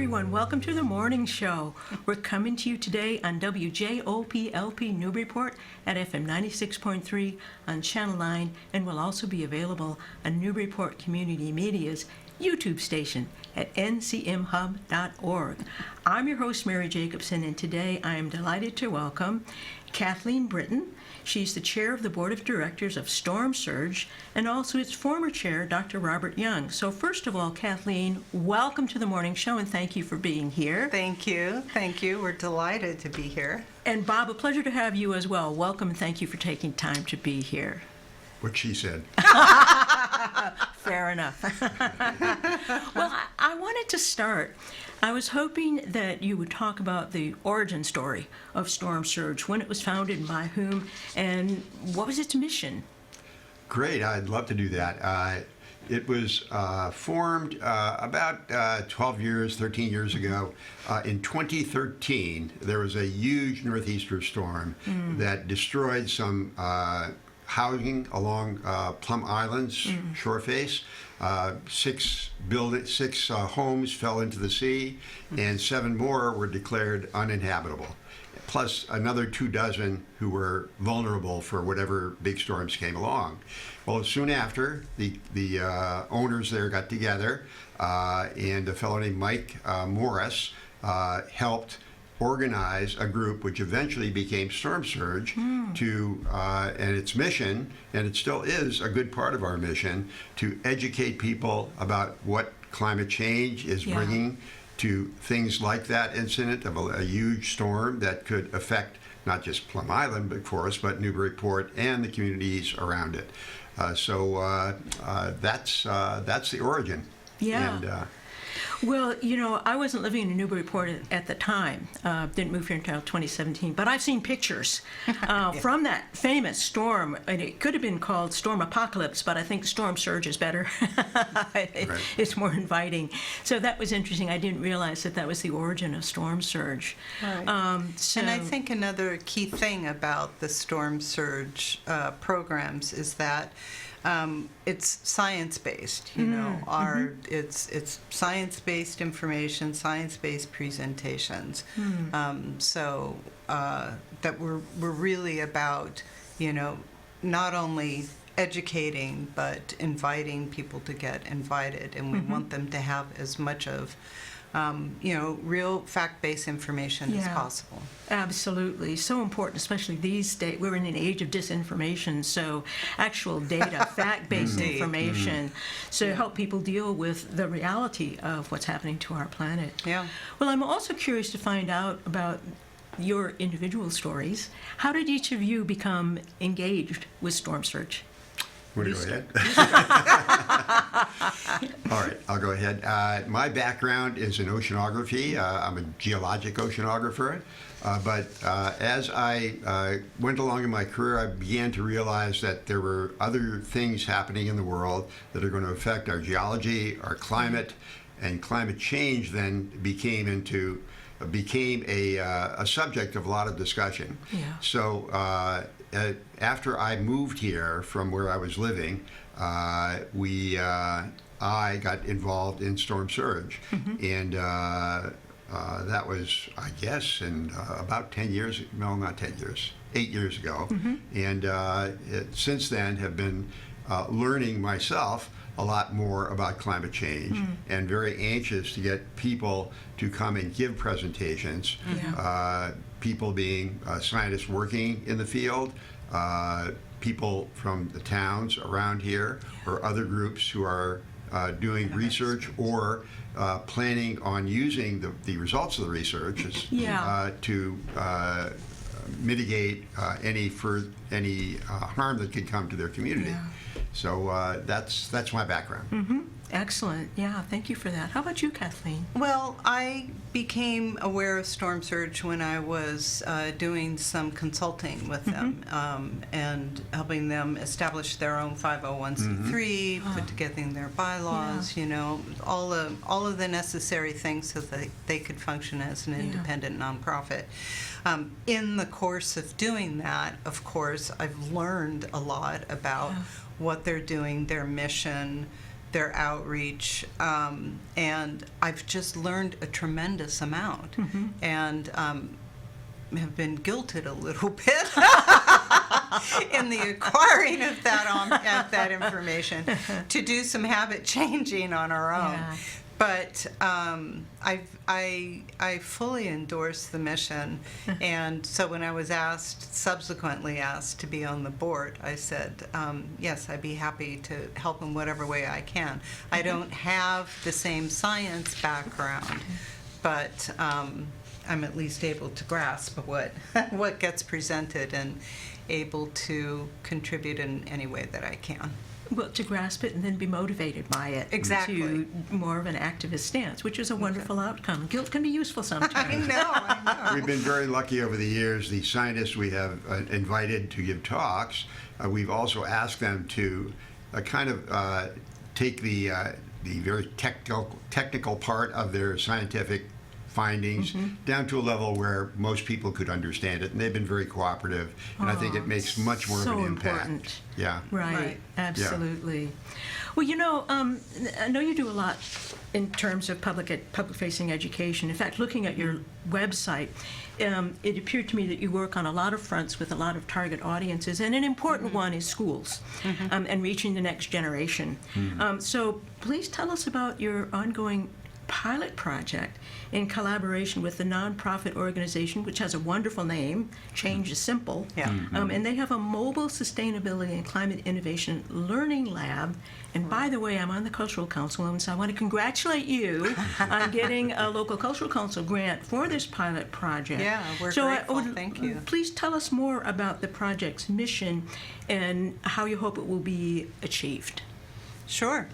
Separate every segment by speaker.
Speaker 1: everyone. Welcome to the morning show. We're coming to you today on WJOP-LP Newburyport at FM 96.3 on Channel 9, and will also be available on Newburyport Community Media's YouTube station at ncmhub.org. I'm your host, Mary Jacobsen, and today I am delighted to welcome Kathleen Brittan. She's the chair of the board of directors of Storm Surge, and also its former chair, Dr. Robert Young. So first of all, Kathleen, welcome to the morning show, and thank you for being here.
Speaker 2: Thank you. Thank you. We're delighted to be here.
Speaker 1: And Bob, a pleasure to have you as well. Welcome, and thank you for taking time to be here.
Speaker 3: What she said.
Speaker 1: Fair enough. Well, I wanted to start. I was hoping that you would talk about the origin story of Storm Surge, when it was founded and by whom, and what was its mission?
Speaker 3: Great, I'd love to do that. It was formed about 13 years ago. In 2013, there was a huge northeaster storm that destroyed some housing along Plum Island's shore face. Six homes fell into the sea, and 7 more were declared uninhabitable, plus another 24 who were vulnerable for whatever big storms came along. Well, soon after, the owners there got together, and a fellow named Mike Morris helped organize a group which eventually became Storm Surge to, and its mission, and it still is a good part of our mission, to educate people about what climate change is bringing to things like that incident of a huge storm that could affect not just Plum Island, of course, but Newburyport and the communities around it. So that's the origin.
Speaker 1: Yeah.
Speaker 3: And,
Speaker 1: well, you know, I wasn't living in Newburyport at the time. Didn't move here until 2017. But I've seen pictures from that famous storm. And it could have been called Storm Apocalypse, but I think Storm Surge is better. It's more inviting. So that was interesting. I didn't realize that was the origin of Storm Surge.
Speaker 2: Right. And I think another key thing about the Storm Surge programs is that it's science-based, you know. It's science-based information, science-based presentations. So that we're really about, you know, not only educating but inviting people to get invited, and we want them to have as much of you know, real fact-based information as possible.
Speaker 1: Absolutely. So important, especially these days. We're in an age of disinformation, so actual data, fact-based information, so help people deal with the reality of what's happening to our planet.
Speaker 2: Yeah.
Speaker 1: Well, I'm also curious to find out about your individual stories. How did each of you become engaged with Storm Surge?
Speaker 3: Want to go ahead? All right, I'll go ahead. My background is in oceanography. I'm a geologic oceanographer. But as I went along in my career, I began to realize that there were other things happening in the world that are going to affect our geology, our climate, and climate change then became a subject of a lot of discussion.
Speaker 1: Yeah.
Speaker 3: So after I moved here from where I was living, I got involved in Storm Surge, and that was, I guess, in about 10 years, no, not 10 years, 8 years ago, and since then have been learning myself a lot more about climate change, and very anxious to get people to come and give presentations, people being scientists working in the field, people from the towns around here, or other groups who are doing research or planning on using the results of the research to mitigate any harm that could come to their community. So that's my background.
Speaker 1: Excellent. Yeah, thank you for that. How about you, Kathleen?
Speaker 2: Well, I became aware of Storm Surge when I was doing some consulting with them and helping them establish their own 501c3, put together their bylaws, you know, all of the necessary things so that they could function as an independent nonprofit. In the course of doing that, of course, I've learned a lot about what they're doing, their mission, their outreach, and I've just learned a tremendous amount, and have been guilted a little bit in the acquiring of that information to do some habit changing on our own.
Speaker 1: Yeah.
Speaker 2: But I fully endorse the mission, and so when I was subsequently asked to be on the board, I said, yes, I'd be happy to help in whatever way I can. I don't have the same science background, but I'm at least able to grasp what gets presented and able to contribute in any way that I can.
Speaker 1: Well, to grasp it and then be motivated by it.
Speaker 2: Exactly.
Speaker 1: To more of an activist stance, which is a wonderful outcome. Guilt can be useful sometimes.
Speaker 2: I know.
Speaker 3: We've been very lucky over the years. The scientists we have invited to give talks, we've also asked them to kind of take the very technical part of their scientific findings down to a level where most people could understand it, and they've been very cooperative, and I think it makes much more of an impact.
Speaker 1: Important.
Speaker 3: Yeah.
Speaker 1: Right. Absolutely. Well, I know you do a lot in terms of public-facing education. In fact, looking at your website, it appeared to me that you work on a lot of fronts with a lot of target audiences, and an important one is schools and reaching the next generation. So please tell us about your ongoing pilot project in collaboration with the nonprofit organization, which has a wonderful name, Change is Simple.
Speaker 2: Yeah.
Speaker 1: And they have a mobile sustainability and climate innovation learning lab. And by the way, I'm on the Cultural Council, and so I want to congratulate you on getting a local Cultural Council grant for this pilot project.
Speaker 2: Yeah, we're grateful. Thank you.
Speaker 1: Please tell us more about the project's mission and how you hope it will be achieved.
Speaker 2: Sure.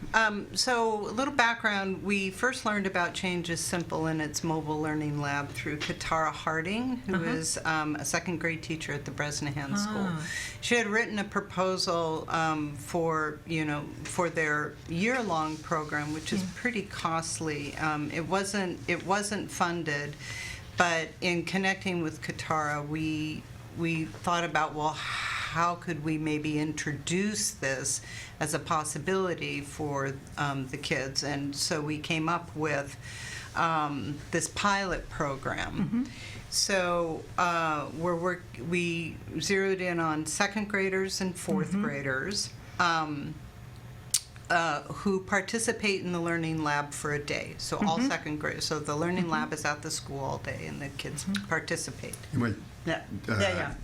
Speaker 2: So a little background. We first learned about Change is Simple in its mobile learning lab through Katara Harding, who is a second grade teacher at the Bresnahan School. She had written a proposal for their year-long program, which is pretty costly. It wasn't funded, but in connecting with Katara, we thought about, well, how could we maybe introduce this as a possibility for the kids? And so we came up with this pilot program. So we zeroed in on second graders and fourth graders who participate in the learning lab for a day. So all second graders. So the learning lab is at the school all day, and the kids participate.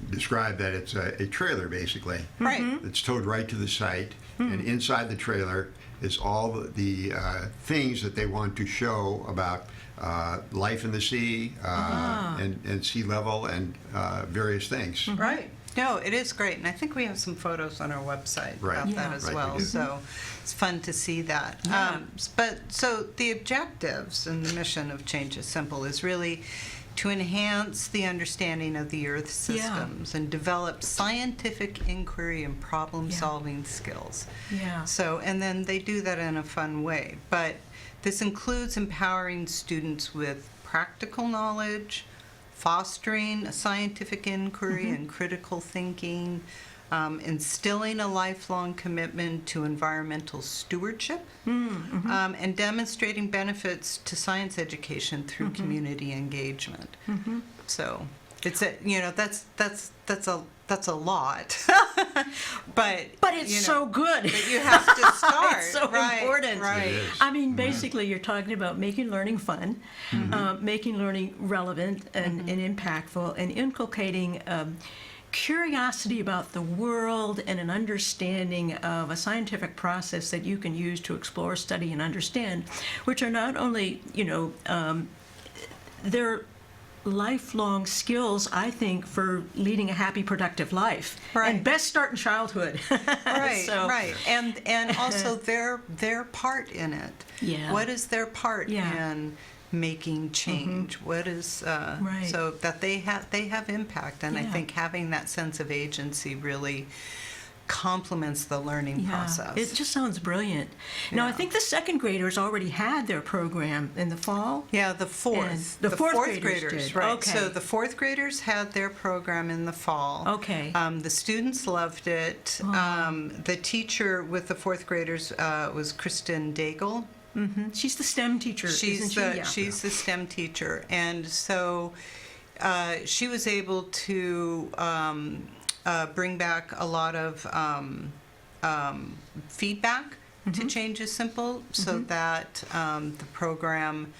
Speaker 3: Describe that it's a trailer, basically.
Speaker 2: Right.
Speaker 3: It's towed right to the site, and inside the trailer is all the things that they want to show about life in the sea and sea level and various things.
Speaker 2: Right. No, it is great, and I think we have some photos on our website about that as well. So it's fun to see that. So the objectives and the mission of Change is Simple is really to enhance the understanding of the Earth systems and develop scientific inquiry and problem-solving skills. So, and then they do that in a fun way. But this includes empowering students with practical knowledge, fostering scientific inquiry and critical thinking, instilling a lifelong commitment to environmental stewardship, and demonstrating benefits to science education through community engagement. So it's that's a lot, but
Speaker 1: it's so good.
Speaker 2: But you have to start.
Speaker 1: It's so important.
Speaker 2: Right.
Speaker 1: I mean, basically, you're talking about making learning fun, making learning relevant and impactful, and inculcating curiosity about the world and an understanding of a scientific process that you can use to explore, study, and understand, which are not only, they're lifelong skills, I think, for leading a happy, productive life.
Speaker 2: Right.
Speaker 1: And best start in childhood.
Speaker 2: Right. And also their part in it.
Speaker 1: Yeah.
Speaker 2: What is their part in making change? What is so that they have impact, and I think having that sense of agency really complements the learning process.
Speaker 1: It just sounds brilliant. Now, I
Speaker 2: Yeah.
Speaker 1: think the second graders already had their program in the fall.
Speaker 2: Yeah, the fourth.
Speaker 1: And the fourth graders did.
Speaker 2: Right.
Speaker 1: Okay.
Speaker 2: So the fourth graders had their program in the fall.
Speaker 1: Okay.
Speaker 2: The students loved it. The teacher with the fourth graders was Kristen Daigle.
Speaker 1: She's the STEM teacher, isn't she? Yeah.
Speaker 2: She's the STEM teacher, and so she was able to bring back a lot of feedback to Change is Simple, so that the program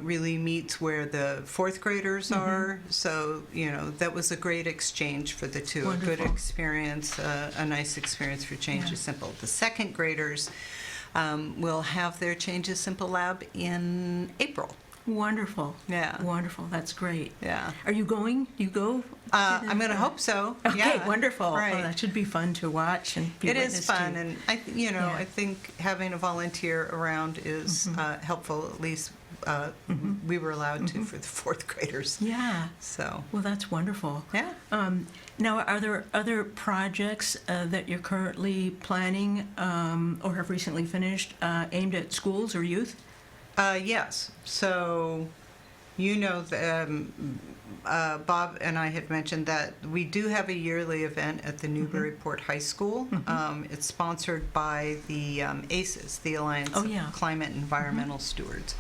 Speaker 2: really meets where the fourth graders are. So, that was a great exchange for the two.
Speaker 1: Wonderful.
Speaker 2: A good experience, a nice experience for Change is Simple. The second graders will have their Change is Simple lab in April.
Speaker 1: Wonderful.
Speaker 2: Yeah.
Speaker 1: Wonderful. That's great.
Speaker 2: Yeah.
Speaker 1: Are you going? You go?
Speaker 2: I'm going to hope so.
Speaker 1: Okay,
Speaker 2: Yeah.
Speaker 1: wonderful.
Speaker 2: Right.
Speaker 1: Oh, that should be fun to watch and be
Speaker 2: It
Speaker 1: witness
Speaker 2: is fun,
Speaker 1: to.
Speaker 2: and I think having a volunteer around is helpful. At least we were allowed to for the fourth graders.
Speaker 1: Yeah.
Speaker 2: So
Speaker 1: Well, that's wonderful.
Speaker 2: yeah.
Speaker 1: Now, are there other projects that you're currently planning or have recently finished aimed at schools or youth?
Speaker 2: Yes. So, Bob and I had mentioned that we do have a yearly event at the Newburyport High School. It's sponsored by the ACES, the Alliance
Speaker 1: Oh, yeah.
Speaker 2: of Climate and Environmental Stewards.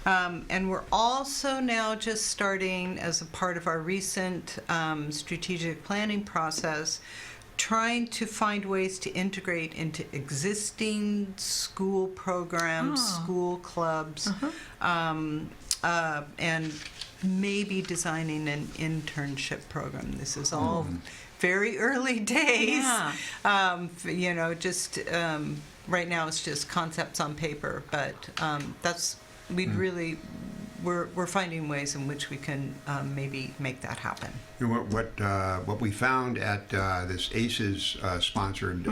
Speaker 2: And we're also now just starting, as a part of our recent strategic planning process, trying to find ways to integrate into existing school programs, school clubs, and maybe designing an internship program. This is all very early days.
Speaker 1: Yeah.
Speaker 2: Just right now it's just concepts on paper, but we're finding ways in which we can maybe make that happen.
Speaker 3: What we found at this ACES sponsored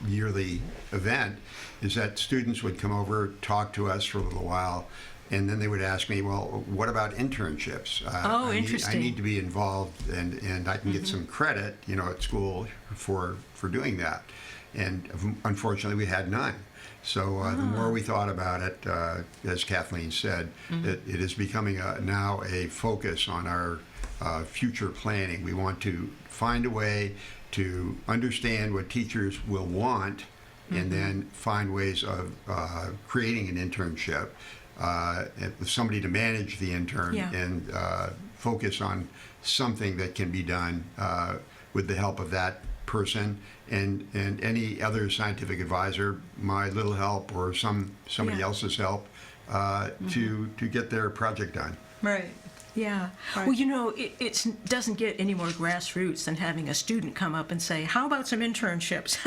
Speaker 3: yearly event is that students would come over, talk to us for a little while, and then they would ask me, well, what about internships?
Speaker 1: Interesting.
Speaker 3: I need to be involved, and I can get some credit, at school for doing that. And unfortunately, we had none. So the more we thought about it, as Kathleen said, it is becoming now a focus on our future planning. We want to find a way to understand what teachers will want and then find ways of creating an internship, with somebody to manage the intern and focus on something that can be done with the help of that person and any other scientific advisor, my little help or somebody else's help to get their project done.
Speaker 2: Right.
Speaker 1: Yeah.
Speaker 2: Right.
Speaker 1: Well, it doesn't get any more grassroots than having a student come up and say, how about some internships?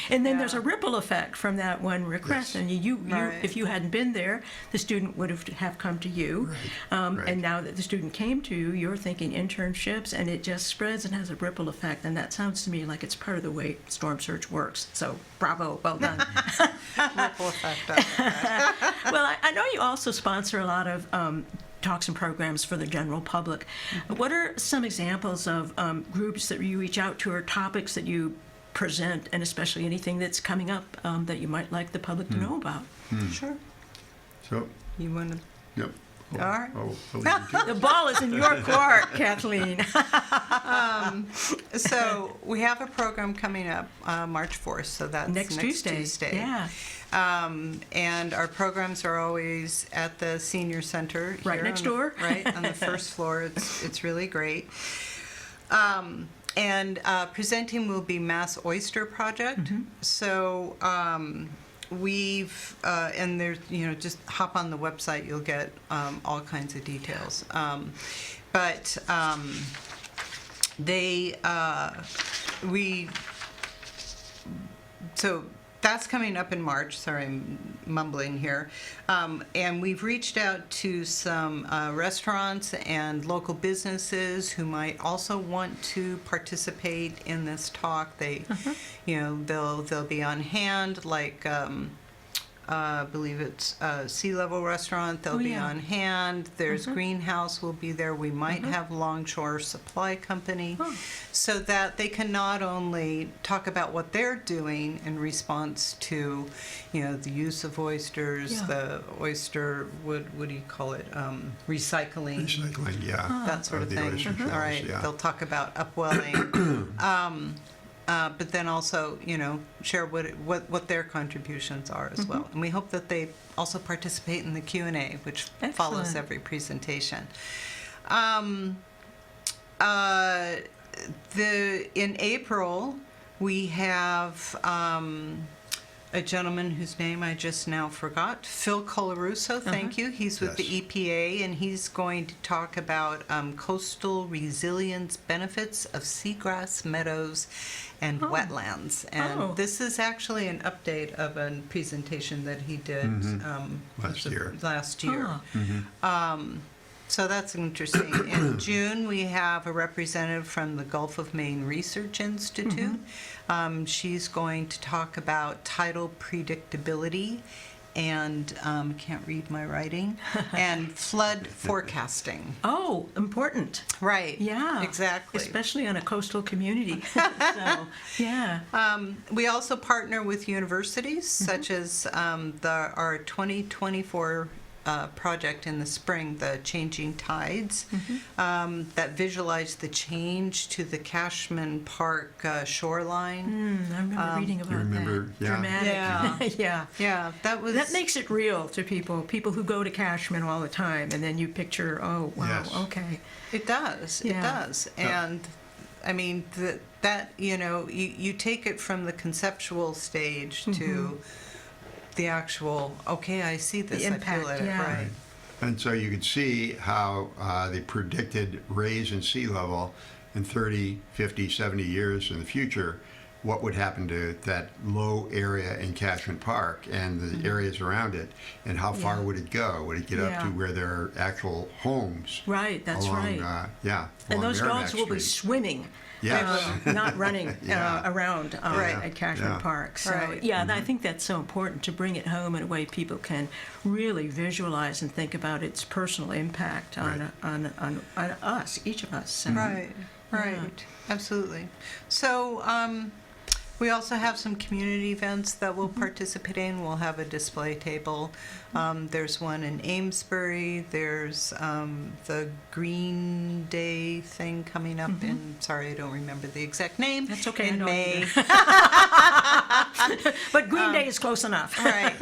Speaker 1: And then there's a ripple effect from that one request.
Speaker 3: Yes.
Speaker 1: And you
Speaker 2: Right.
Speaker 1: if you hadn't been there, the student would have come to you.
Speaker 3: Right.
Speaker 1: And now that the student came to you, you're thinking internships, and it just spreads and has a ripple effect. And that sounds to me like it's part of the way Storm Surge works. So bravo, well done.
Speaker 2: Ripple effect.
Speaker 1: Well, I know you also sponsor a lot of talks and programs for the general public. What are some examples of groups that you reach out to or topics that you present, and especially anything that's coming up that you might like the public to know about?
Speaker 2: Sure.
Speaker 3: So,
Speaker 2: You want to?
Speaker 3: yep.
Speaker 2: All right.
Speaker 3: I'll leave you to it.
Speaker 1: The ball is in your court, Kathleen.
Speaker 2: So we have a program coming up March 4th, so that's
Speaker 1: Next Tuesday. Yeah.
Speaker 2: And our programs are always at the senior center.
Speaker 1: Right
Speaker 2: here
Speaker 1: next
Speaker 2: on the-
Speaker 1: door.
Speaker 2: Right, on the first floor. It's really great. And presenting will be Mass Oyster Project. So we've, and there's, just hop on the website, you'll get all kinds of details. So that's coming up in March. Sorry, I'm mumbling here. And we've reached out to some restaurants and local businesses who might also want to participate in this talk. They, they'll be on hand, like I believe it's a sea level restaurant. They'll be on hand. There's greenhouse will be there. We might have Longshore Supply Company, so that they can not only talk about what they're doing in response to, the use of oysters, the oyster, what do you call it, recycling.
Speaker 3: Recycling, yeah.
Speaker 2: That sort of
Speaker 3: the
Speaker 2: thing.
Speaker 3: oyster
Speaker 2: All
Speaker 3: shells,
Speaker 2: right.
Speaker 3: yeah.
Speaker 2: They'll talk about upwelling. But then also, share what their contributions are as well. And we hope that they also participate in the Q&A, which follows
Speaker 1: Excellent.
Speaker 2: every presentation. In April, we have a gentleman whose name I just now forgot, Phil Colarusso, thank you. He's with the EPA, and he's going to talk about coastal resilience benefits of seagrass meadows and wetlands. And this is actually an update of a presentation that he did last year. So that's interesting. In June, we have a representative from the Gulf of Maine Research Institute. She's going to talk about tidal predictability and, can't read my writing, and flood forecasting.
Speaker 1: Oh, important.
Speaker 2: Right.
Speaker 1: Yeah.
Speaker 2: Exactly.
Speaker 1: Especially on a coastal community. So, yeah.
Speaker 2: We also partner with universities, such as our 2024 project in the spring, the Changing Tides, that visualized the change to the Cashman Park shoreline.
Speaker 1: I remember reading about that.
Speaker 3: Yeah.
Speaker 1: Dramatic.
Speaker 2: Yeah. Yeah,
Speaker 1: That makes it real to people who go to Cashman all the time, and then you picture, oh, wow,
Speaker 3: Yes.
Speaker 1: okay.
Speaker 2: It does.
Speaker 1: Yeah.
Speaker 2: It does. And I mean, that you take it from the conceptual stage to the actual, okay, I see this,
Speaker 1: The impact,
Speaker 2: I feel it,
Speaker 1: yeah.
Speaker 2: right.
Speaker 3: And so you could see how the predicted raise in sea level in 30, 50, 70 years in the future, what would happen to that low area in Cashman Park and the areas around it, and how far would it go? Would it get up to where there are actual homes?
Speaker 1: Right, that's
Speaker 3: along,
Speaker 1: right.
Speaker 3: And
Speaker 1: And those dogs will be swimming, not running around at Cashman Park. So, I think that's so important to bring it home in a way people can really visualize and think about its personal impact on us, each of us. So,
Speaker 2: Right. Absolutely. So, we also have some community events that we'll participate in. We'll have a display table. There's one in Amesbury. There's the Green Day thing coming up in, sorry, I don't remember the exact name.
Speaker 1: That's okay, I
Speaker 2: In
Speaker 1: don't
Speaker 2: May.
Speaker 1: But Green Day is close enough.
Speaker 2: Right.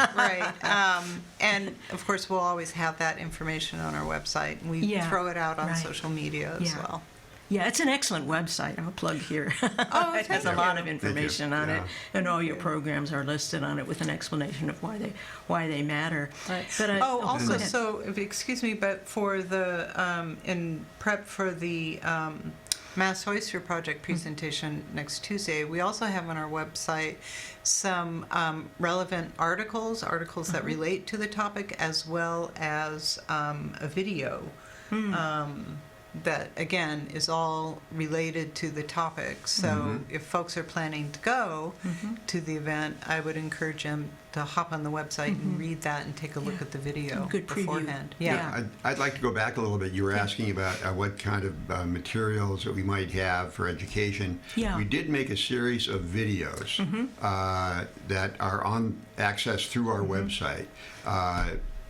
Speaker 2: And of course, we'll always have that information on our website. We throw it out on social media as well.
Speaker 1: Yeah, it's an excellent website. I'll plug here.
Speaker 2: Oh,
Speaker 1: it has a lot of
Speaker 3: Thank
Speaker 1: information
Speaker 3: you.
Speaker 1: on it,
Speaker 3: Yeah.
Speaker 1: and all your programs are listed on it with an explanation of why they matter.
Speaker 2: Right.
Speaker 1: But
Speaker 2: Oh,
Speaker 1: go
Speaker 2: also,
Speaker 1: ahead.
Speaker 2: so, excuse me, but for the, in prep for the Mass Oyster Project presentation next Tuesday, we also have on our website some relevant articles that relate to the topic, as well as a video that, again, is all related to the topic. So if folks are planning to go to the event, I would encourage them to hop on the website and read that and take a look at the video
Speaker 1: Good preview.
Speaker 2: beforehand.
Speaker 1: Yeah.
Speaker 3: I'd like to go back a little bit. You were asking about what kind of materials that we might have for education.
Speaker 1: Yeah.
Speaker 3: We did make a series of videos that are on access through our website.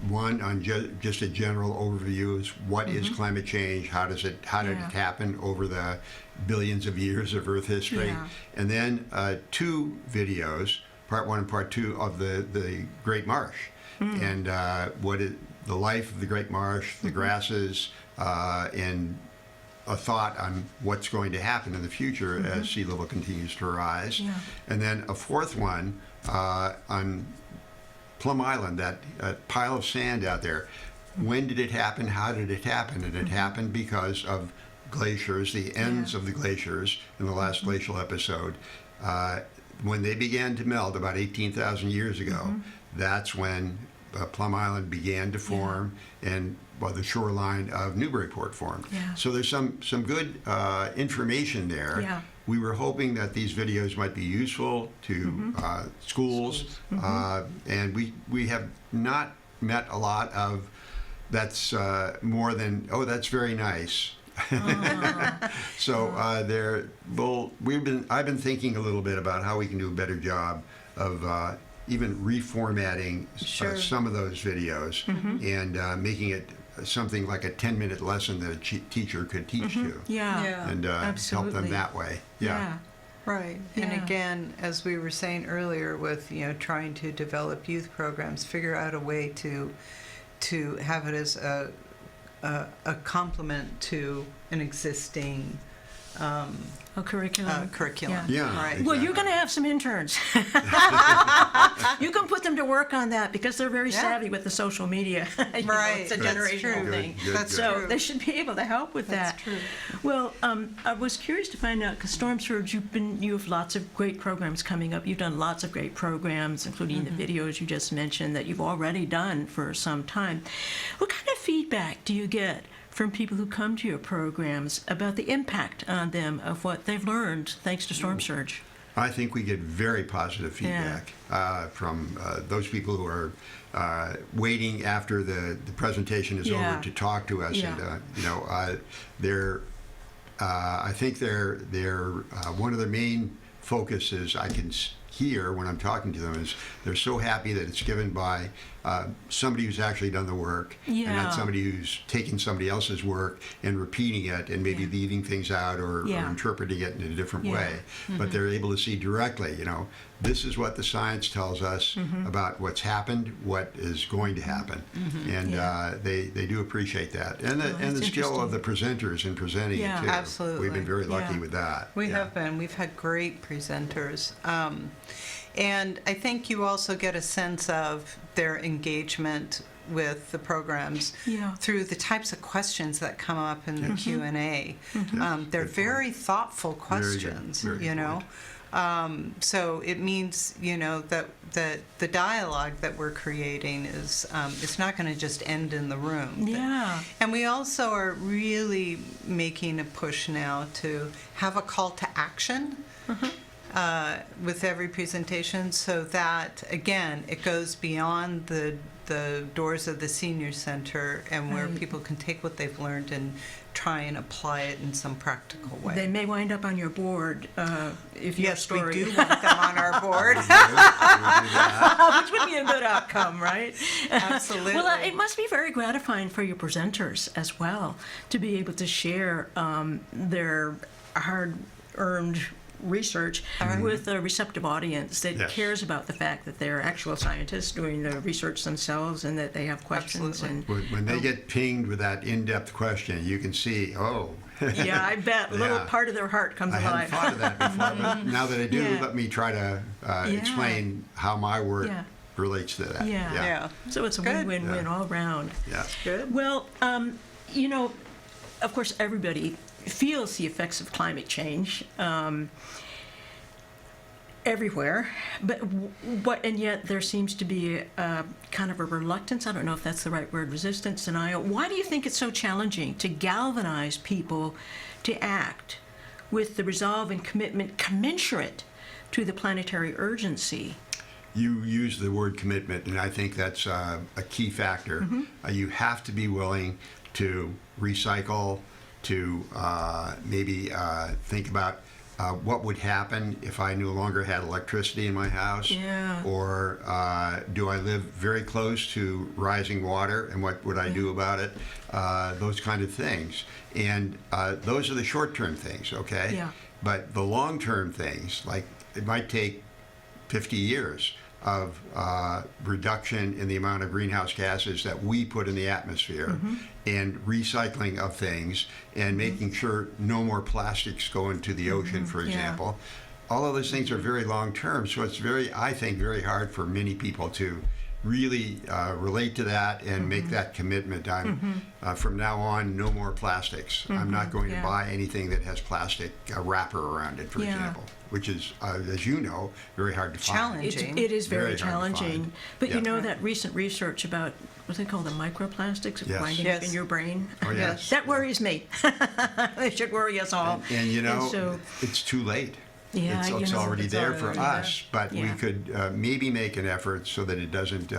Speaker 3: One on just a general overview is what is climate change, how did it happen over the billions of years of Earth history, and then two videos, part one and part two of the Great Marsh, and what is the life of the Great Marsh, the grasses, and a thought on what's going to happen in the future as sea level continues to rise, and then a fourth one on Plum Island, that pile of sand out there. When did it happen? How did it happen? And it happened because of glaciers, the ends of the glaciers in the last glacial episode. When they began to melt about 18,000 years ago, that's when Plum Island began to form, and the shoreline of Newburyport formed.
Speaker 1: Yeah.
Speaker 3: So there's some good information there.
Speaker 1: Yeah.
Speaker 3: We were hoping that these videos might be useful to schools, and we have not met a lot of that's more than, oh, that's very nice. So I've been thinking a little bit about how we can do a better job of even reformatting some of those videos and making it something like a 10-minute lesson that a teacher could teach to.
Speaker 1: Yeah.
Speaker 3: And help them that way. Yeah.
Speaker 2: Right. And again, as we were saying earlier, with trying to develop youth programs, figure out a way to have it as a complement to an existing
Speaker 1: curriculum.
Speaker 3: Yeah.
Speaker 2: Right.
Speaker 3: Exactly.
Speaker 1: Well, you're going to have some interns. You can put them to work on that because they're very savvy with the social media.
Speaker 2: Right.
Speaker 1: It's a
Speaker 2: That's
Speaker 1: generational
Speaker 2: true.
Speaker 1: thing.
Speaker 2: That's
Speaker 1: So
Speaker 2: true.
Speaker 1: they should be able to help with that.
Speaker 2: That's true.
Speaker 1: Well, I was curious to find out, because Storm Surge, you have lots of great programs coming up. You've done lots of great programs, including the videos you just mentioned that you've already done for some time. What kind of feedback do you get from people who come to your programs about the impact on them of what they've learned thanks to Storm Surge?
Speaker 3: I think we get very positive feedback from those people who are waiting after the presentation is over to talk to us.
Speaker 1: Yeah.
Speaker 3: And I think they're one of their main focuses I can hear when I'm talking to them is they're so happy that it's given by somebody who's actually done the work and not somebody who's taking somebody else's work and repeating it and maybe leaving things out or interpreting it in a different way. But they're able to see directly, this is what the science tells us about what's happened, what is going to happen. And they do appreciate that. And the skill of the presenters in presenting it, too.
Speaker 2: Absolutely.
Speaker 3: We've been very lucky with that.
Speaker 2: We have been. We've had great presenters. And I think you also get a sense of their engagement with the programs through the types of questions that come up in the Q&A. They're very thoughtful questions,
Speaker 3: Very
Speaker 2: so it means, that the dialogue that we're creating is it's not going to just end in the room.
Speaker 1: Yeah.
Speaker 2: And we also are really making a push now to have a call to action with every presentation, so that, again, it goes beyond the doors of the senior center and where people can take what they've learned and try and apply it in some practical way.
Speaker 1: They may wind up on your board if your
Speaker 2: Yes,
Speaker 1: story...
Speaker 2: we do want them on our board.
Speaker 1: Which would be a good outcome, right?
Speaker 2: Absolutely.
Speaker 1: Well, it must be very gratifying for your presenters as well to be able to share their hard-earned research with a receptive audience that cares about the fact that they're actual scientists doing the research themselves and that they have questions.
Speaker 2: Absolutely.
Speaker 1: And
Speaker 3: When they get pinged with that in-depth question, you can see,
Speaker 1: yeah, I bet a little part of their heart comes
Speaker 3: I
Speaker 1: alive.
Speaker 3: hadn't thought of that before, but now that I do, let me try to explain how my work relates to that.
Speaker 1: Yeah. So it's a win-win-win all around.
Speaker 3: Yeah.
Speaker 2: Good.
Speaker 1: Well, of course, everybody feels the effects of climate change everywhere, and yet there seems to be a kind of a reluctance. I don't know if that's the right word, resistance, denial. Why do you think it's so challenging to galvanize people to act with the resolve and commitment commensurate to the planetary urgency?
Speaker 3: You use the word commitment, and I think that's a key factor. You have to be willing to recycle, to maybe think about what would happen if I no longer had electricity in my house, or do I live very close to rising water, and what would I do about it? Those kind of things. And those are the short-term things, okay?
Speaker 1: Yeah.
Speaker 3: But the long-term things, like it might take 50 years of reduction in the amount of greenhouse gases that we put in the atmosphere, and recycling of things, and making sure no more plastics go into the ocean, for example. All of those things are very long term, so it's I think, very hard for many people to really relate to that and make that commitment. I'm from now on, no more plastics. I'm not going to buy anything that has plastic wrapper around it, for example, which is, as you know, very hard to find.
Speaker 2: Challenging.
Speaker 1: It is very
Speaker 3: Very hard to
Speaker 1: challenging.
Speaker 3: find.
Speaker 1: But you
Speaker 3: Yeah.
Speaker 1: know that recent research about what they call the microplastics
Speaker 3: Yes.
Speaker 1: winding up in your brain?
Speaker 3: Oh, yes.
Speaker 1: That worries me. It should worry us all.
Speaker 3: And you know,
Speaker 1: so-
Speaker 3: it's too late.
Speaker 1: Yeah,
Speaker 3: it's,
Speaker 1: you
Speaker 3: it's
Speaker 1: know,
Speaker 3: already
Speaker 1: it's
Speaker 3: there for
Speaker 1: already
Speaker 3: us, but we
Speaker 1: Yeah.
Speaker 3: could maybe make an effort so that it doesn't,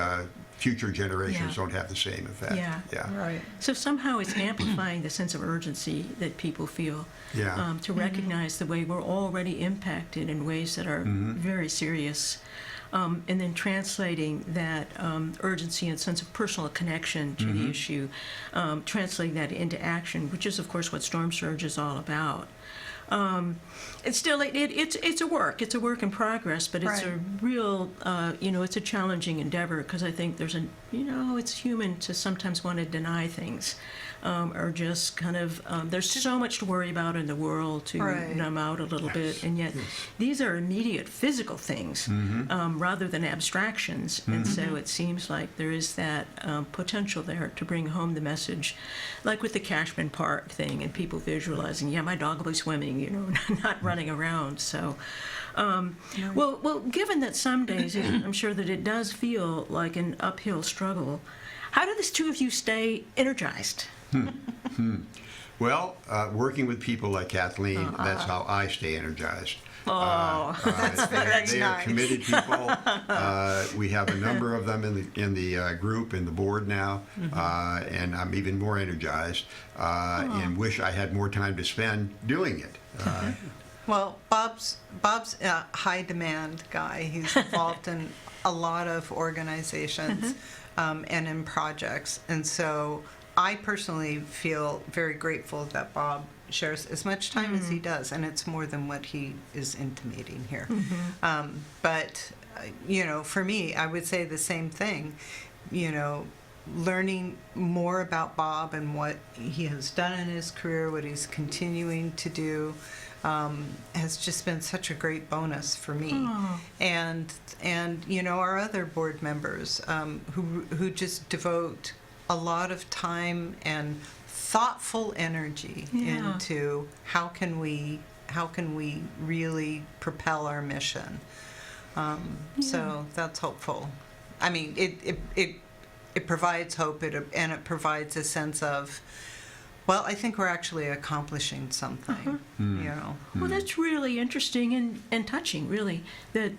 Speaker 3: future generations
Speaker 1: Yeah.
Speaker 3: don't have the same effect.
Speaker 1: Yeah.
Speaker 2: Right.
Speaker 1: So somehow it's amplifying the sense of urgency that people feel
Speaker 3: Yeah.
Speaker 1: to recognize the way we're already impacted in ways that are very serious. And then translating that urgency and sense of personal connection to the issue, translating that into action, which is, of course, what Storm Surge is all about. It's still it's a work. It's a work in progress, but it's a
Speaker 2: Right.
Speaker 1: real it's a challenging endeavor because I think there's it's human to sometimes want to deny things, or just kind of there's so much to worry about in the world to
Speaker 2: Right.
Speaker 1: numb out a little bit, and yet these are immediate physical things rather than abstractions, and so it seems like there is that potential there to bring home the message, like with the Cashman Park thing and people visualizing, my dog will be swimming, not running around. So, well, given that some days I'm sure that it does feel like an uphill struggle, how do the two of you stay energized?
Speaker 3: Well, working with people like Kathleen, that's how I stay energized.
Speaker 2: That's very
Speaker 3: They are
Speaker 2: nice.
Speaker 3: committed people. We have a number of them in the group, in the board now, and I'm even more energized and wish I had more time to spend doing it.
Speaker 2: Well, Bob's a high demand guy. He's involved in a lot of organizations and in projects, and so I personally feel very grateful that Bob shares as much time as he does, and it's more than what he is intimating here. But for me, I would say the same thing. Learning more about Bob and what he has done in his career, what he's continuing to do, has just been such a great bonus for me. And our other board members who just devote a lot of time and thoughtful energy into how can we really propel our mission. So that's hopeful. I mean, it provides hope, and it provides a sense of, well, I think we're actually accomplishing something.
Speaker 1: Well, that's really interesting and touching, really. That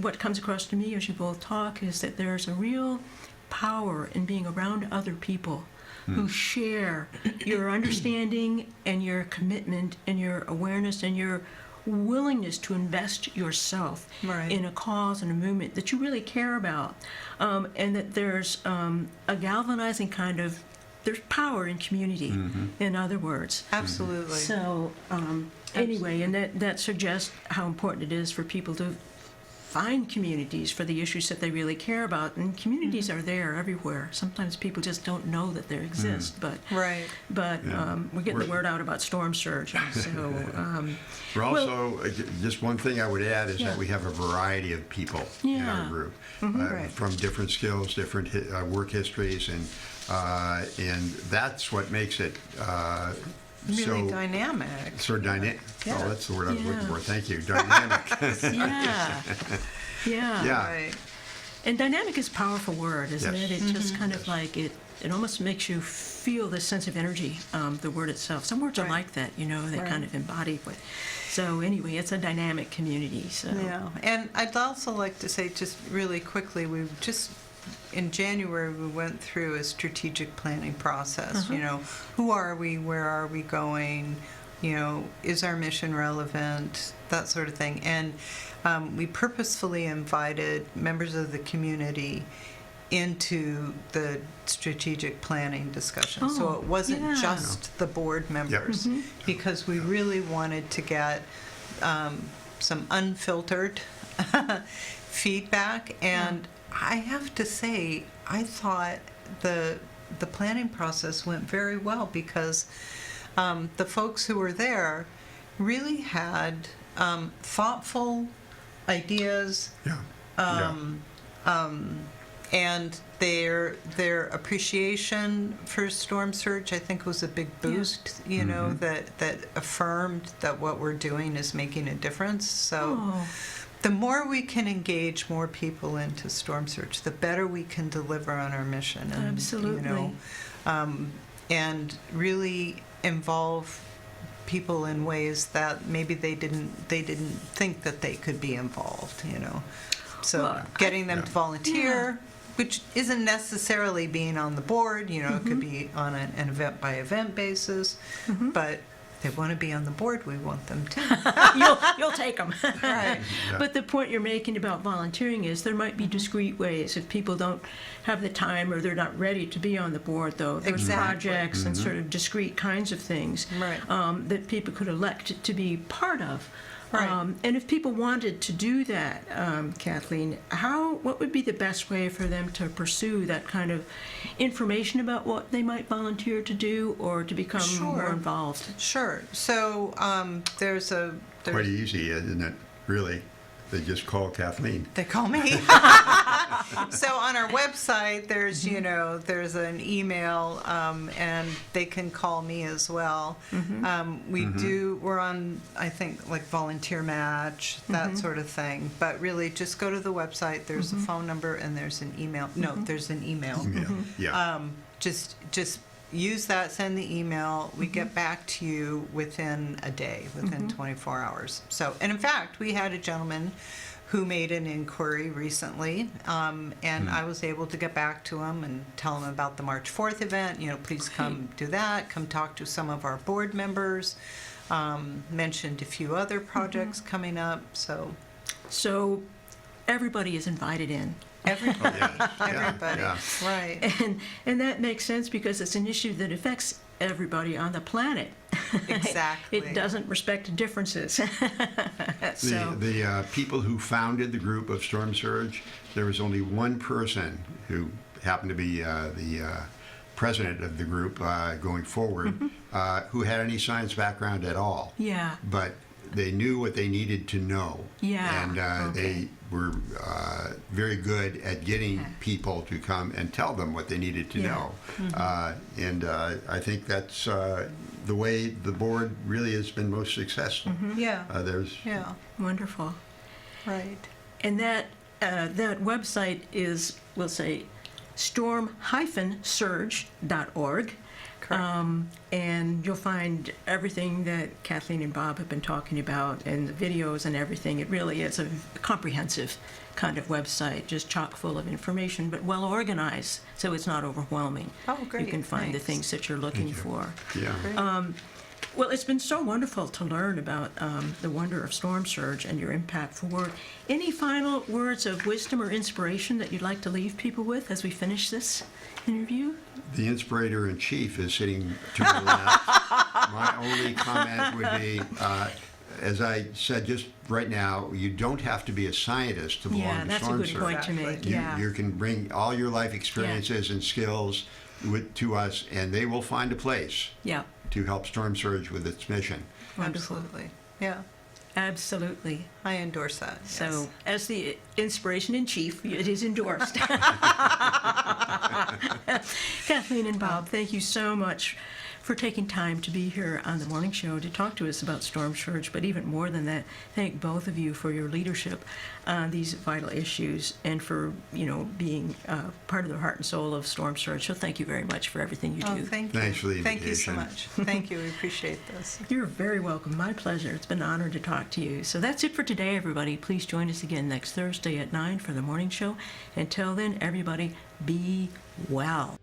Speaker 1: what comes across to me as you both talk is that there's a real power in being around other people who share your understanding and your commitment and your awareness and your willingness to invest yourself in a cause and a movement that you really care about, and that there's a galvanizing kind of there's power in community, in other words.
Speaker 2: Absolutely.
Speaker 1: So anyway, and that suggests how important it is for people to find communities for the issues that they really care about, and communities are there everywhere. Sometimes people just don't know that they exist, but
Speaker 2: Right.
Speaker 1: we're getting the word out about Storm Surge, and so
Speaker 3: We're also, just one thing I would add is
Speaker 1: Yeah.
Speaker 3: that we have a variety of people in our
Speaker 1: Yeah.
Speaker 3: group,
Speaker 2: Right.
Speaker 3: from different skills, different work histories, and that's what makes it
Speaker 2: Really
Speaker 3: so
Speaker 2: dynamic.
Speaker 3: so dynamic.
Speaker 2: Yeah.
Speaker 3: Oh, that's the word I was looking
Speaker 1: Yeah.
Speaker 3: for. Thank you. Dynamic.
Speaker 1: yeah.
Speaker 2: Right.
Speaker 1: And dynamic is a powerful word, isn't
Speaker 3: Yes.
Speaker 1: it? It just kind of like it almost makes you feel this sense of energy, the word itself. Some words are
Speaker 2: Right.
Speaker 1: like that, that
Speaker 2: Right.
Speaker 1: kind of embody what. So anyway, it's a dynamic community. So
Speaker 2: Yeah, and I'd also like to say just really quickly, in January, we went through a strategic planning process. Who are we? Where are we going? Is our mission relevant? That sort of thing. And we purposefully invited members of the community into the strategic planning discussion. So
Speaker 1: Oh,
Speaker 2: it wasn't
Speaker 1: yeah.
Speaker 2: just the board members, because we really wanted to get some unfiltered feedback. And I have to say, I thought the planning process went very well, because the folks who were there really had thoughtful ideas,
Speaker 3: Yeah.
Speaker 2: and their appreciation for storm surge, I think, was a big boost. You know, that affirmed that what we're doing is making a difference. So.
Speaker 1: Oh.
Speaker 2: The more we can engage more people into storm surge, the better we can deliver on our mission. And,
Speaker 1: Absolutely.
Speaker 2: You know, and really involve people in ways that maybe they didn't think that they could be involved. You know, so
Speaker 1: Well,
Speaker 2: getting them to volunteer, which isn't necessarily being on the board. You know, it could be on an event by event basis, but. They want to be on the board, we want them to.
Speaker 1: You'll take them.
Speaker 2: Right.
Speaker 3: Yeah.
Speaker 1: But the point you're making about volunteering is there might be discrete ways. If people don't have the time or they're not ready to be on the board, though, there's
Speaker 2: Exactly.
Speaker 1: projects and sort of discrete kinds of things
Speaker 2: Right.
Speaker 1: that people could elect to be part of.
Speaker 2: Right.
Speaker 1: And if people wanted to do that, Kathleen, what would be the best way for them to pursue that kind of information about what they might volunteer to do or to become more
Speaker 2: Sure.
Speaker 1: involved?
Speaker 2: Sure. So there's
Speaker 3: Quite easy, isn't it? Really, they just call Kathleen.
Speaker 2: They call me. So on our website, there's there's an email, and they can call me as well. We're on, I think, like volunteer match, that sort of thing. But really, just go to the website. There's a phone number and there's an email. No, there's an email.
Speaker 3: Yeah.
Speaker 2: Just use that, send the email. We get back to you within a day, within 24 hours. So, and in fact, we had a gentleman who made an inquiry recently, and I was able to get back to him and tell him about the March 4th event. You know, please come do that. Come talk to some of our board members. Mentioned a few other projects coming up.
Speaker 1: So everybody is invited in.
Speaker 2: Everybody,
Speaker 3: Yeah.
Speaker 2: everybody,
Speaker 3: Yeah.
Speaker 2: right?
Speaker 1: And that makes sense because it's an issue that affects everybody on the planet.
Speaker 2: Exactly.
Speaker 1: It doesn't respect differences. So,
Speaker 3: The people who founded the group of Storm Surge, there was only one person who happened to be the president of the group going forward who had any science background at all.
Speaker 1: yeah.
Speaker 3: But they knew what they needed to know.
Speaker 1: Yeah,
Speaker 3: And
Speaker 1: okay.
Speaker 3: they were very good at getting people to come and tell them what they needed to
Speaker 1: Yeah.
Speaker 3: know. And I think that's the way the board really has been most successful.
Speaker 2: Yeah,
Speaker 3: There's
Speaker 1: Wonderful.
Speaker 2: right.
Speaker 1: And that website is, we'll say, storm-surge.org.
Speaker 2: Correct.
Speaker 1: And you'll find everything that Kathleen and Bob have been talking about and the videos and everything. It really is a comprehensive kind of website, just chock full of information, but well organized, so it's not overwhelming.
Speaker 2: Oh, great.
Speaker 1: You can find the
Speaker 2: Thanks.
Speaker 1: things that you're looking for.
Speaker 3: yeah.
Speaker 2: Great.
Speaker 1: Well, it's been so wonderful to learn about the wonder of storm surge and your impact for work. Any final words of wisdom or inspiration that you'd like to leave people with as we finish this interview?
Speaker 3: The inspirator in chief is sitting to the left. My only comment would be, as I said just right now, you don't have to be a scientist to belong
Speaker 1: Yeah,
Speaker 3: to
Speaker 1: that's a
Speaker 3: Storm
Speaker 1: good
Speaker 3: Surge.
Speaker 1: point to make.
Speaker 2: Exactly.
Speaker 1: Yeah.
Speaker 3: You can bring all your life experiences and skills to us, and they will find a place
Speaker 1: Yeah,
Speaker 3: to help Storm Surge with its mission.
Speaker 1: wonderful.
Speaker 2: Absolutely. Yeah,
Speaker 1: Absolutely.
Speaker 2: I endorse that. Yes.
Speaker 1: So, as the inspiration in chief, it is endorsed. Kathleen and Bob, thank you so much for taking time to be here on the morning show to talk to us about storm surge, but even more than that, thank both of you for your leadership on these vital issues and for, being part of the heart and soul of storm surge. So thank you very much for everything you
Speaker 2: Oh,
Speaker 1: do.
Speaker 2: thank you.
Speaker 3: Thanks for the
Speaker 2: Thank you so
Speaker 3: invitation.
Speaker 2: much. Thank you. We appreciate this.
Speaker 1: You're very welcome. My pleasure. It's been an honor to talk to you. So that's it for today, everybody. Please join us again next Thursday at 9 for the morning show. Until then, everybody, be well.